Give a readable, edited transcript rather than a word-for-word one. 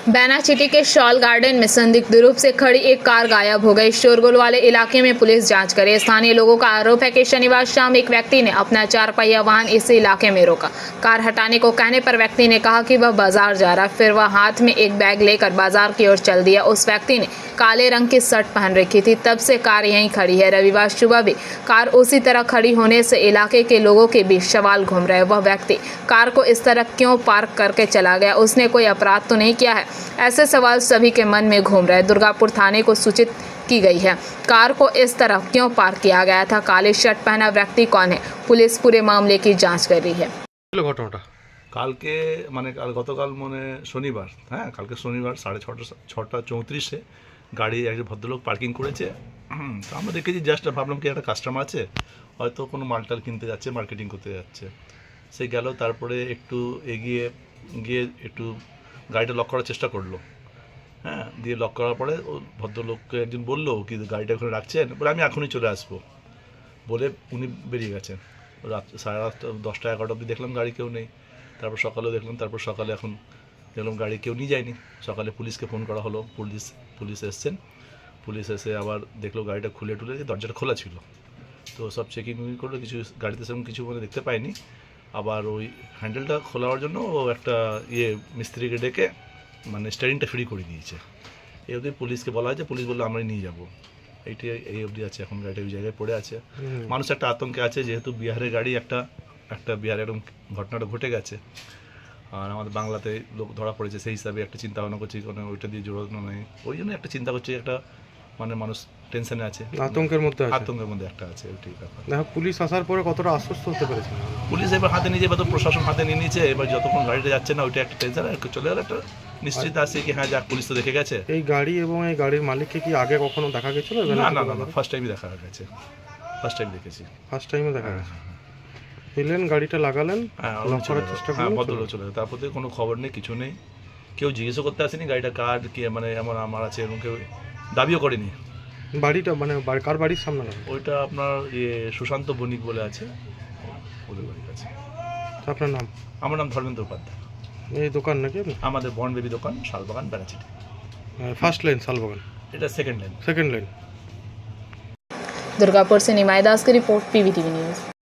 बैनाचिटी के shawl garden में संदिग्ध रूप से खड़ी एक कार गायब हो गई। शोरगुल वाले इलाके में पुलिस जांच करे। स्थानीय लोगों का आरोप है कि शनिवार शाम एक व्यक्ति ने अपना 4 पहिया वाहन इस इलाके में रोका। कार हटाने को कहने पर व्यक्ति ने कहा कि वह बाजार जा रहा, फिर वह हाथ में एक बैग लेकर बाजार की ओर चल दिया। उस व्यक्ति ने काले रंग की शर्ट पहन रखी थी, तब से कार यहीं खड़ी है। रविवार सुबह भी कार उसी तरह खड़ी होने से इलाके के लोगों के बीच सवाल घूम रहे। वह व्यक्ति कार को इस तरह क्यों पार्क करके चला गया? उसने कोई अपराध तो नहीं किया है? ऐसे सवाल सभी के मन में घूम रहे। दुर्गापुर थाने को सूचित की गई है। कार को इस तरह क्यों पार्क किया गया था? काली शर्ट पहना व्यक्ति कौन है? पुलिस पूरे मामले की जांच कर रही है। ঘটনাটা কালকে মানে গতকাল মানে শনিবার, হ্যাঁ কালকে শনিবার 6:34 গাড়ি একজন ভদ্রলোক পার্কিং করেছে। তো আমরা দেখেছি, জাস্ট ভাবলাম কি একটা কাস্টমার আছে, হয়তো কোনো মালটাল কিনতে যাচ্ছে, মার্কেটিং করতে যাচ্ছে। সে গেল, তারপরে একটু এগিয়ে গিয়ে একটু গাড়িটা লক করার চেষ্টা করলো। হ্যাঁ, দিয়ে লক করার পরে ও ভদ্রলোককে একজন বললো কি গাড়িটা ওখানে রাখছেন, বলে আমি এখনই চলে আসবো বলে উনি বেরিয়ে গেছেন। রাত 8:30 10টা 11টা অবধি দেখলাম গাড়ি কেউ নেই। তারপর সকালেও দেখলাম, তারপর সকালে এখন দেখলাম গাড়ি কেউ নিয়ে যায়নি। সকালে পুলিশকে ফোন করা হলো, পুলিশ এসছেন। পুলিশ এসে আবার দেখলো গাড়িটা খুলে টুলে, দরজাটা খোলা ছিল। তো সব চেকিং করলো, কিছু গাড়িতে সেরকম কিছু মানে দেখতে পাইনি। আবার ওই হ্যান্ডেলটা খোলার জন্য ও একটা মিস্ত্রিকে ডেকে মানে স্টিয়ারিংটা ফ্রি করে দিয়েছে। এই অবধি পুলিশকে বলা হয়েছে, পুলিশ বললো আমরাই নিয়ে যাবো। এইটাই এই অবধি আছে, এখন গাড়িটা ওই জায়গায় পড়ে আছে। মানুষ একটা আতঙ্কে আছে, যেহেতু বিহারের গাড়ি, একটা বিহারে এরকম ঘটনাটা ঘটে গেছে, আর আমাদের বাংলাতে লোক ধরা পড়েছে, সেই হিসাবে একটা চিন্তা ভাবনা করছি, কোনো ওইটা দিয়ে জোড়ানো নেই, ওই জন্য একটা চিন্তা করছি, একটা মানে মানুষ টেনশনে আছে, আতঙ্কের মধ্যে একটা আছে। ওইটাই ব্যাপার। দেখো পুলিশ আসার পরে কতটা আশ্বস্ত হতে পেরেছে পুলিশ এবার হাতে নিয়ে, এবার তো প্রশাসন হাতে নিয়ে নিয়েছে। এবার যতক্ষণ গাড়িটা যাচ্ছে না, ওইটা একটা টেনশন চলে গেলে একটা নিশ্চিত আছে কি হ্যাঁ যাক, পুলিশ তো দেখে গেছে। এই গাড়ি এবং এই গাড়ির মালিককে কি আগে কখনো দেখা গেছিল? না, ফার্স্ট টাইমই দেখা গেছে, ফার্স্ট টাইম দেখেছি, ফার্স্ট টাইমে দেখা গেছে। এলেন, গাড়িটা লাগালেন, লক করার চেষ্টা করলেন, ভদ্রলোক চলে গেল। তারপর থেকে কোনো খবর নেই, কিছু নেই, কেউ জিজ্ঞেসও করতে আসেনি গাড়িটা কার কি, মানে এমন আমার আছে এরকম কেউ দাবিও করেনি। বাড়িটা মানে কার বাড়ির সামনে? ওইটা আপনার সুশান্ত বণিক বলে আছে, ওদের বাড়ির কাছে। আপনার নাম? আমার নাম ধর্মেন্দ্র উপাধ্যায়। এই দোকান নাকি আমাদের বন বেবি দোকান, শালবাগান, ব্যানাচিটি। ফার্স্ট লাইন শালবাগান, এটা সেকেন্ড লাইন। दुर्गापुर से निमाई दास की रिपोर्ट, पीवीटीवी न्यूज़।